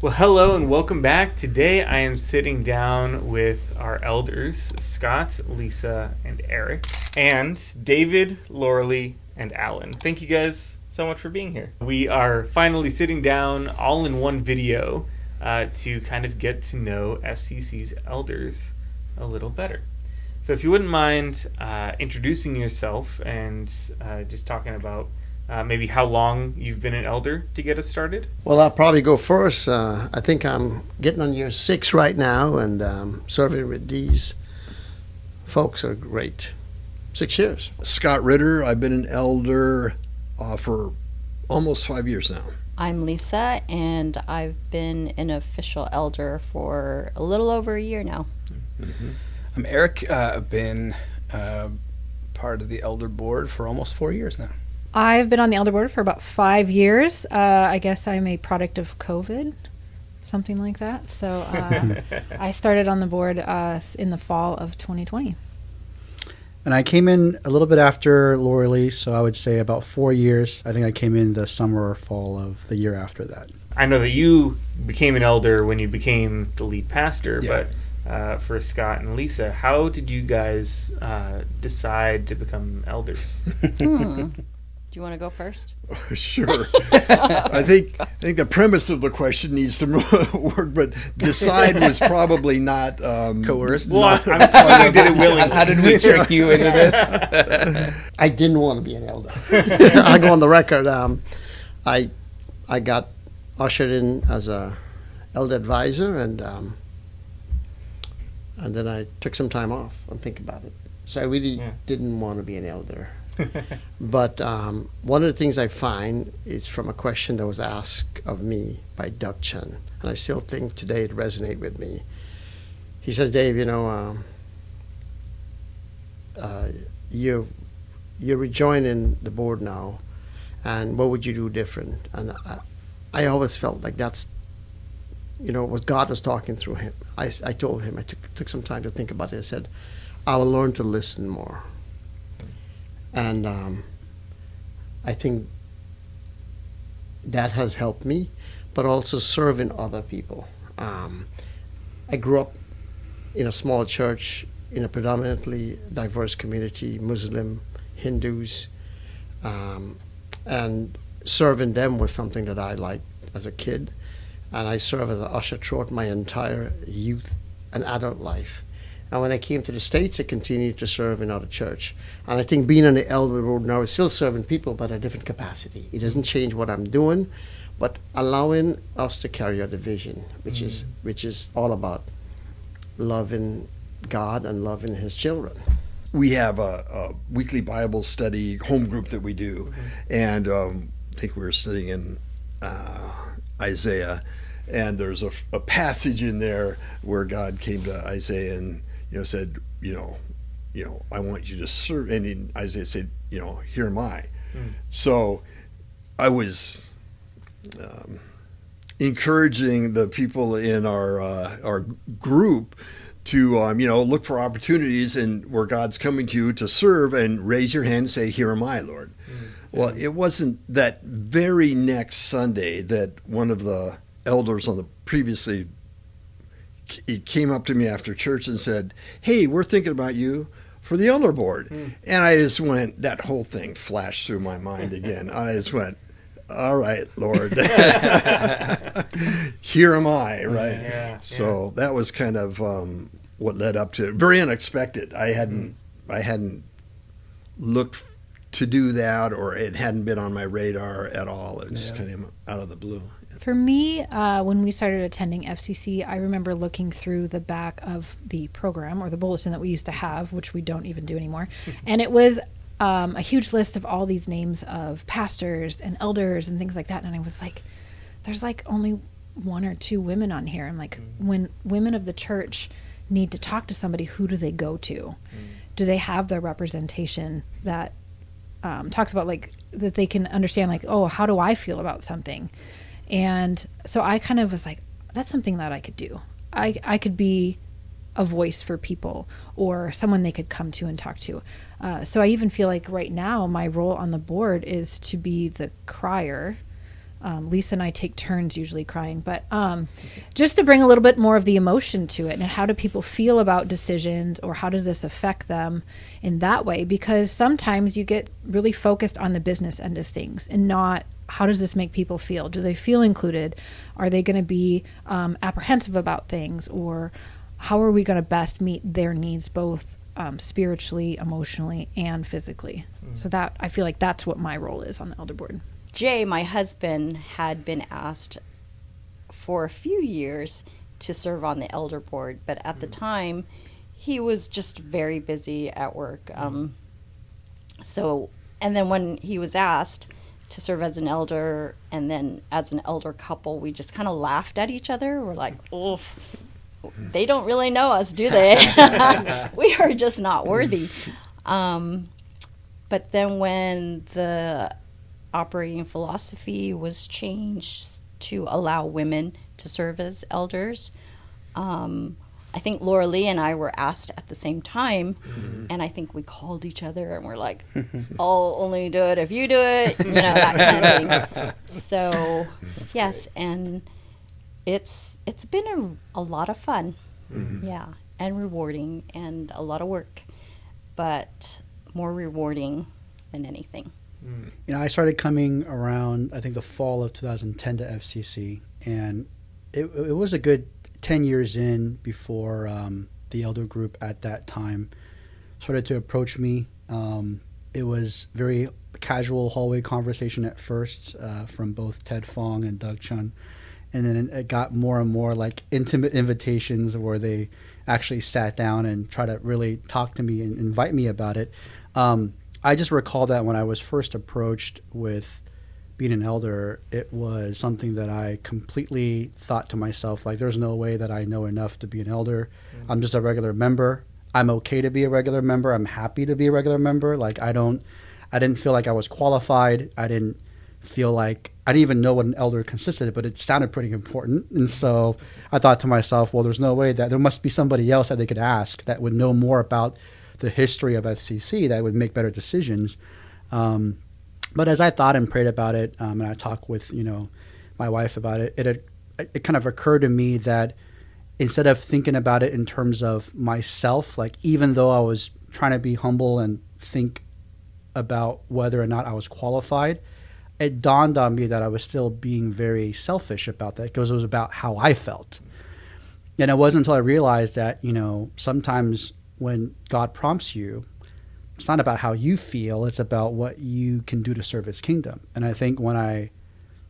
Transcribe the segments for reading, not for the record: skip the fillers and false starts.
Well, hello and welcome back. Today I am sitting down with our elders, Scott, Lisa, and Eric, and David, Lorelie, and Alan. Thank you guys so much for being here. We are finally sitting down all in one video to kind of get to know FCC's elders a little better. So if you wouldn't mind introducing yourself and just talking about maybe how long you've been an elder to get us started. Well, I'll probably go first. I think I'm getting on year 6 right now, and serving with these folks are great. 6 years. Scott Ritter. I've been an elder for almost 5 years now. I'm Lisa, and I've been an official elder for a little over a year now. Mm-hmm. I'm Eric. I've been part of the elder board for almost 4 years now. I've been on the elder board for about 5 years. I guess I'm a product of COVID, something like that. So I started on the board in the fall of 2020. And I came in a little bit after Lorelie, so I would say about 4 years. I think I came in the summer or fall of the year after that. I know that you became an elder when you became the lead pastor, Yeah. but for Scott and Lisa, how did you guys decide to become elders? Do you want to go first? Sure. I think the premise of the question needs to work, but decide was probably not coerced. Well, I'm sorry you did it willingly. How did we trick you into this? I didn't want to be an elder. I go on the record. I got ushered in as a elder advisor, and then I took some time off and think about it. So I really didn't want to be an elder. But one of the things I find is from a question that was asked of me by Doug Chen, and I still think today it resonates with me. He says, Dave, you're rejoining the board now, and what would you do different? And I always felt like that's, what God was talking through him. I told him, I took some time to think about it. I said, I will learn to listen more. And I think that has helped me, but also serving other people. I grew up in a small church in a predominantly diverse community, Muslim, Hindus, and serving them was something that I liked as a kid. And I served as an usher throughout my entire youth and adult life. And when I came to the States, I continued to serve in other church. And I think being on the elder board now is still serving people, but at a different capacity. It doesn't change what I'm doing, but allowing us to carry out the vision, which is all about loving God and loving His children. We have a weekly Bible study home group that we do, and I think we were studying in Isaiah, and there's a passage in there where God came to Isaiah and said, I want you to serve. And Isaiah said, here am I. So I was encouraging the people in our group to, look for opportunities and where God's coming to you to serve, and raise your hand and say, here am I, Lord. Well, it wasn't that very next Sunday that one of the elders on the previously, he came up to me after church and said, hey, we're thinking about you for the elder board. And I just went, that whole thing flashed through my mind again. I just went, all right, Lord, here am I, right? So that was kind of what led up to it. Very unexpected. I hadn't looked to do that, or it hadn't been on my radar at all. It just kind of out of the blue. For me, when we started attending FCC, I remember looking through the back of the program or the bulletin that we used to have, which we don't even do anymore. And it was a huge list of all these names of pastors and elders and things like that. And I was like, there's like only 1 or 2 women on here. I'm like, when women of the church need to talk to somebody, who do they go to? Do they have the representation that talks about like that they can understand, like, oh, how do I feel about something? And so I kind of was like, that's something that I could do. I could be a voice for people, or someone they could come to and talk to. So I even feel like right now my role on the board is to be the crier Lisa and I take turns usually crying, but just to bring a little bit more of the emotion to it, and how do people feel about decisions, or how does this affect them in that way? Because sometimes you get really focused on the business end of things and not how does this make people feel? Do they feel included? Are they going to be apprehensive about things? Or how are we going to best meet their needs, both spiritually, emotionally, and physically? So that, I feel like that's what my role is on the elder board. Jay, my husband, had been asked for a few years to serve on the elder board, but at the time, he was just very busy at work. And then when he was asked to serve as an elder, and then as an elder couple, we just kind of laughed at each other. We're like, oh, they don't really know us, do they? We are just not worthy. But then when the operating philosophy was changed to allow women to serve as elders, I think Lorelie and I were asked at the same time, and I think we called each other and we're like, I'll only do it if you do it, that kind of thing. So, that's yes, great. And it's been a lot of fun, yeah, and rewarding, and a lot of work, but more rewarding than anything. I started coming around, I think, the fall of 2010 to FCC, and it was a good 10 years in before the elder group at that time started to approach me. It was very casual hallway conversation at first from both Ted Fong and Doug Chun, and then it got more and more like intimate invitations where they actually sat down and tried to really talk to me and invite me about it. I just recall that when I was first approached with being an elder, it was something that I completely thought to myself, like, there's no way that I know enough to be an elder. I'm just a regular member. I'm okay to be a regular member. I'm happy to be a regular member. Like, I didn't feel like I was qualified. I didn't even know what an elder consisted of, but it sounded pretty important. And so I thought to myself, well, there's no way that there must be somebody else that they could ask that would know more about the history of FCC that would make better decisions. But as I thought and prayed about it, and I talked with my wife about it, it kind of occurred to me that instead of thinking about it in terms of myself, like, even though I was trying to be humble and think about whether or not I was qualified, it dawned on me that I was still being very selfish about that, because it was about how I felt. And it wasn't until I realized that sometimes when God prompts you, it's not about how you feel, it's about what you can do to serve his kingdom. And I think when I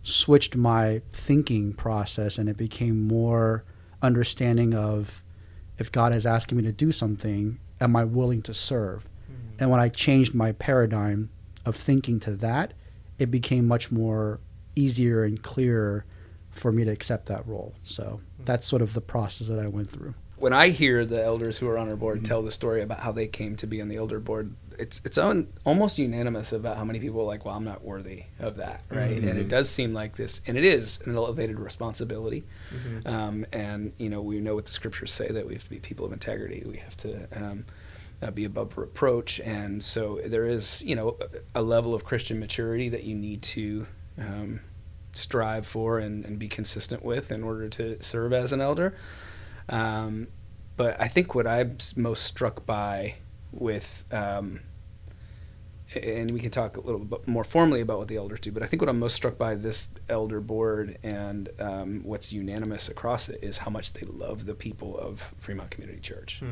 switched my thinking process and it became more understanding of, if God is asking me to do something, am I willing to serve? And when I changed my paradigm of thinking to that, it became much more easier and clearer for me to accept that role. So that's sort of the process that I went through. When I hear the elders who are on our board tell the story about how they came to be on the elder board, it's almost unanimous about how many people are like, well, I'm not worthy of that, right? And it does seem like this, and it is an elevated responsibility. And we know what the scriptures say, that we have to be people of integrity. We have to be above reproach. And so there is, a level of Christian maturity that you need to strive for and be consistent with in order to serve as an elder. But I think what I'm most struck by with, and we can talk a little bit more formally about what the elders do, but I think what I'm most struck by this elder board and what's unanimous across it is how much they love the people of Fremont Community Church,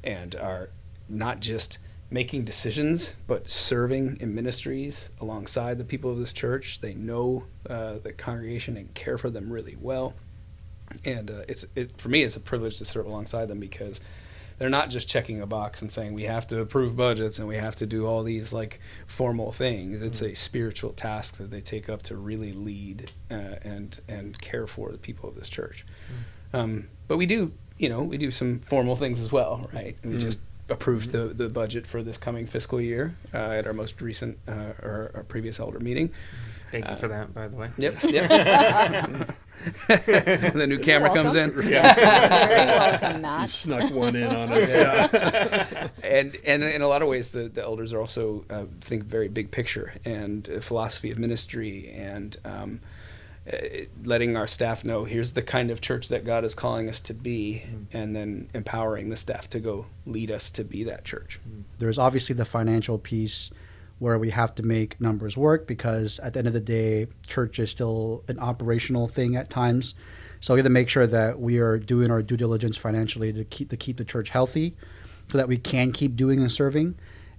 and are not just making decisions, but serving in ministries alongside the people of this church. They know the congregation and care for them really well. And for me, it's a privilege to serve alongside them, because they're not just checking a box and saying we have to approve budgets and we have to do all these like formal things. It's a spiritual task that they take up to really lead and care for the people of this church. But we do some formal things as well, right? We just approved the budget for this coming fiscal year at our most recent our previous elder meeting. Thank you for that, by the way. Yep. The new camera comes in. Very welcome, You Matt. snuck one in on us. Yeah. And in a lot of ways, the elders are also think very big picture and philosophy of ministry and letting our staff know here's the kind of church that God is calling us to be, and then empowering the staff to go lead us to be that church. There's obviously the financial piece where we have to make numbers work, because at the end of the day, church is still an operational thing at times. So we have to make sure that we are doing our due diligence financially to keep the church healthy, so that we can keep doing and serving.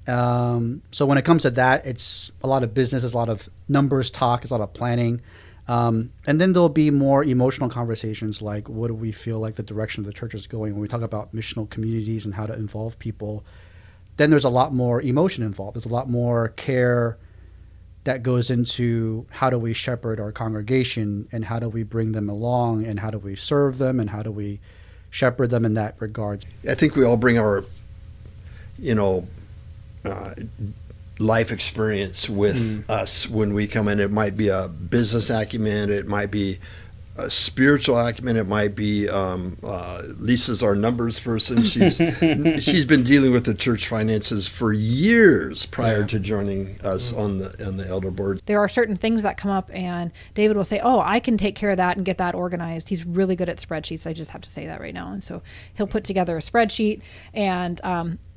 So when it comes to that, it's a lot of business, it's a lot of numbers talk, it's a lot of planning. And then there'll be more emotional conversations like, what do we feel like the direction of the church is going? When we talk about missional communities and how to involve people, then there's a lot more emotion involved. There's a lot more care that goes into how do we shepherd our congregation, and how do we bring them along, and how do we serve them, and how do we shepherd them in that regard. I think we all bring our, life experience with us when we come in. It might be a business acumen, it might be a spiritual acumen, it might be Lisa's our numbers person. She's been dealing with the church finances for years prior to joining us on the elder board. There are certain things that come up, and David will say, oh, I can take care of that and get that organized. He's really good at spreadsheets. I just have to say that right now. And so he'll put together a spreadsheet, and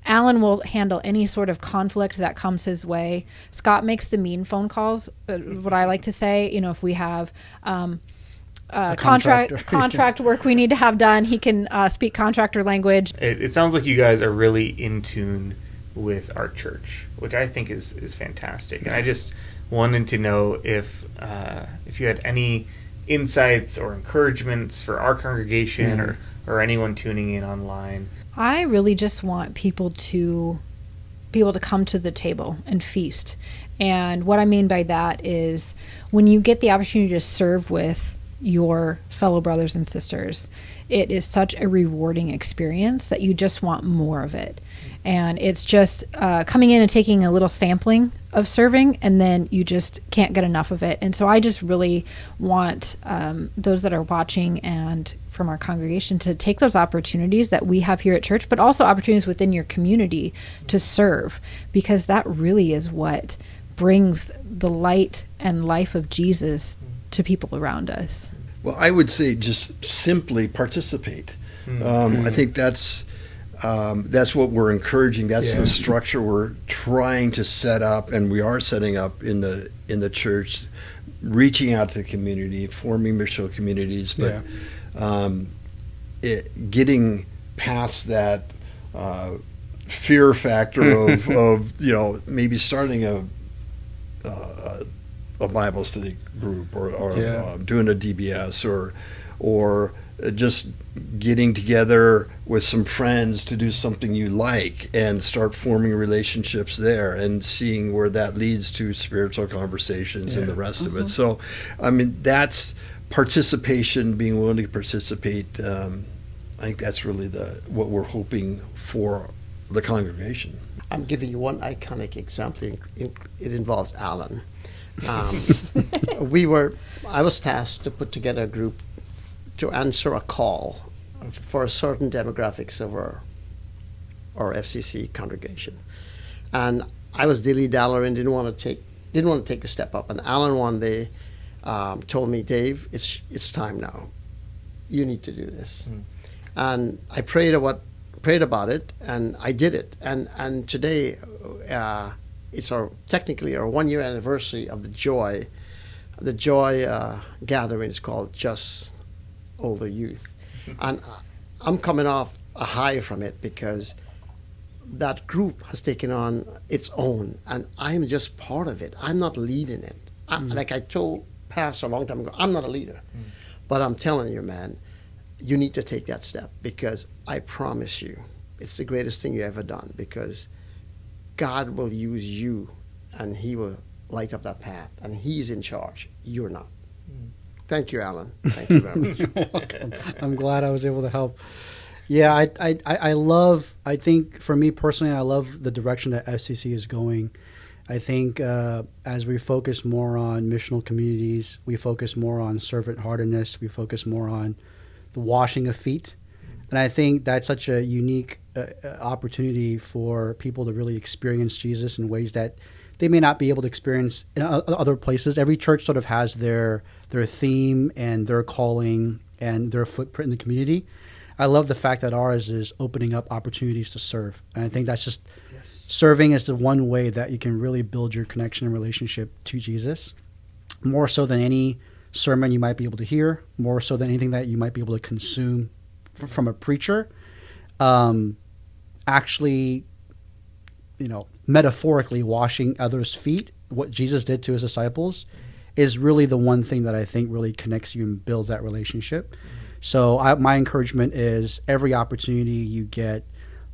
Alan will handle any sort of conflict that comes his way. Scott makes the mean phone calls, what I like to say. If we have contract work we need to have done, he can speak contractor language. It sounds like you guys are really in tune with our church, which I think is fantastic. And I just wanted to know if you had any insights or encouragements for our congregation or anyone tuning in online. I really just want people to be able to come to the table and feast. And what I mean by that is when you get the opportunity to serve with your fellow brothers and sisters, it is such a rewarding experience that you just want more of it. And it's just coming in and taking a little sampling of serving, and then you just can't get enough of it. And so I just really want those that are watching and from our congregation to take those opportunities that we have here at church, but also opportunities within your community to serve, because that really is what brings the light and life of Jesus to people around us. Well, I would say just simply participate. I think that's what we're encouraging. That's the structure we're trying to set up, and we are setting up in the church, reaching out to the community, forming missional communities, but getting past that fear factor of maybe starting a Bible study group or doing a DBS or just getting together with some friends to do something you like and start forming relationships there and seeing where that leads to spiritual conversations and the rest of it. So, I mean, that's participation, being willing to participate. I think that's really what we're hoping for the congregation. I'm giving you one iconic example. It involves Alan. I was tasked to put together a group to answer a call for a certain demographics of our FCC congregation, and I was dilly-dallying, didn't want to take a step up. And Alan one day told me, Dave, it's time now. You need to do this. And I prayed about it, and I did it. And today, it's technically our 1-year anniversary of the Joy gathering. Is called Just Older Youth, and I'm coming off a high from it because that group has taken on its own, and I'm just part of it. I'm not leading it. Like I told Pastor a long time ago, I'm not a leader, but I'm telling you, man, you need to take that step, because I promise you, it's the greatest thing you ever done, because God will use you, and He will light up that path, and He's in charge. You're not. Thank you, Alan. Thank you very much. You're welcome. I'm glad I was able to help. Yeah, I think for me personally, I love the direction that FCC is going. I think as we focus more on missional communities, we focus more on servant heartedness, we focus more on the washing of feet. And I think that's such a unique opportunity for people to really experience Jesus in ways that they may not be able to experience in other places. Every church sort of has their theme and their calling and their footprint in the community. I love the fact that ours is opening up opportunities to serve. And I think that's just serving is the one way that you can really build your connection and relationship to Jesus, more so than any sermon you might be able to hear, more so than anything that you might be able to consume from a preacher. Actually, metaphorically washing others' feet, what Jesus did to his disciples, is really the one thing that I think really connects you and builds that relationship. So my encouragement is every opportunity you get,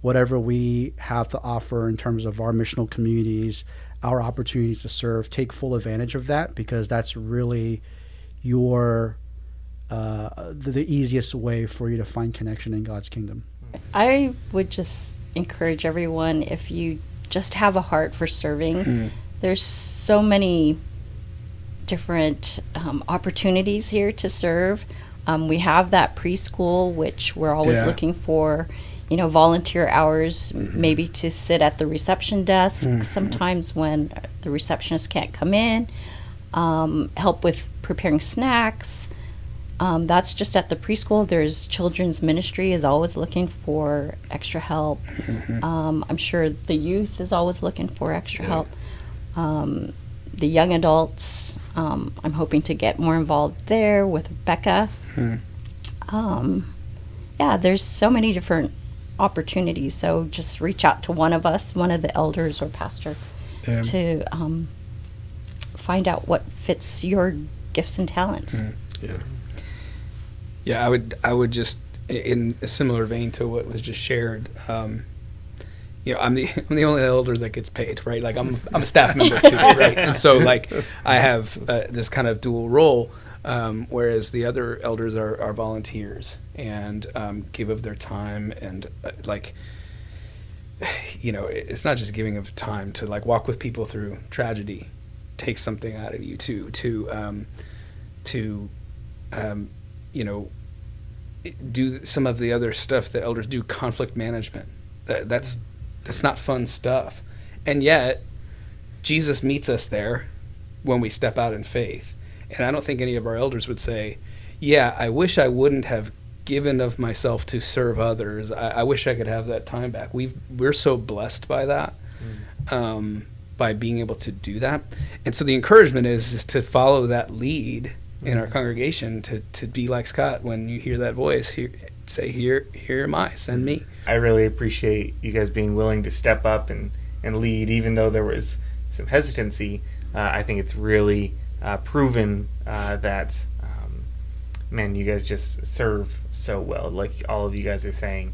whatever we have to offer in terms of our missional communities, our opportunities to serve, take full advantage of that, because that's really your the easiest way for you to find connection in God's kingdom. I would just encourage everyone, if you just have a heart for serving, there's so many different opportunities here to serve. We have that preschool, which we're always looking for, volunteer hours, maybe to sit at the reception desk sometimes when the receptionist can't come in, help with preparing snacks. That's just at the preschool. There's children's ministry is always looking for extra help. I'm sure the youth is always looking for extra help. The young adults, I'm hoping to get more involved there with Becca. There's so many different opportunities. So just reach out to one of us, one of the elders or pastor, to find out what fits your gifts and talents. Yeah, I would just, in a similar vein to what was just shared, I'm the only elder that gets paid, right? Like I'm a staff member too, right? And so like I have this kind of dual role, whereas the other elders are volunteers and give of their time, and it's not just giving of time to like walk with people through tragedy, take something out of you too, to do some of the other stuff that elders do, conflict management. That's not fun stuff. And yet, Jesus meets us there when we step out in faith. And I don't think any of our elders would say, yeah, I wish I wouldn't have given of myself to serve others. I wish I could have that time back. We're so blessed by that, by being able to do that. And so the encouragement is to follow that lead in our congregation, to be like Scott. When you hear that voice, say, here am I, send me. I really appreciate you guys being willing to step up and lead, even though there was some hesitancy. I think it's really proven that, you guys just serve so well. Like all of you guys are saying,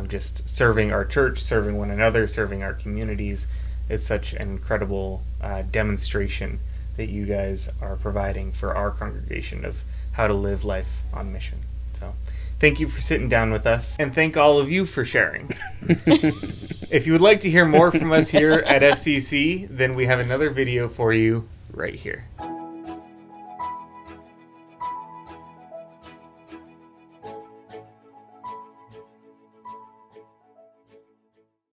just serving our church, serving one another, serving our communities. It's such an incredible demonstration that you guys are providing for our congregation of how to live life on mission. So thank you for sitting down with us, and thank all of you for sharing. If you would like to hear more from us here at FCC, then we have another video for you right here.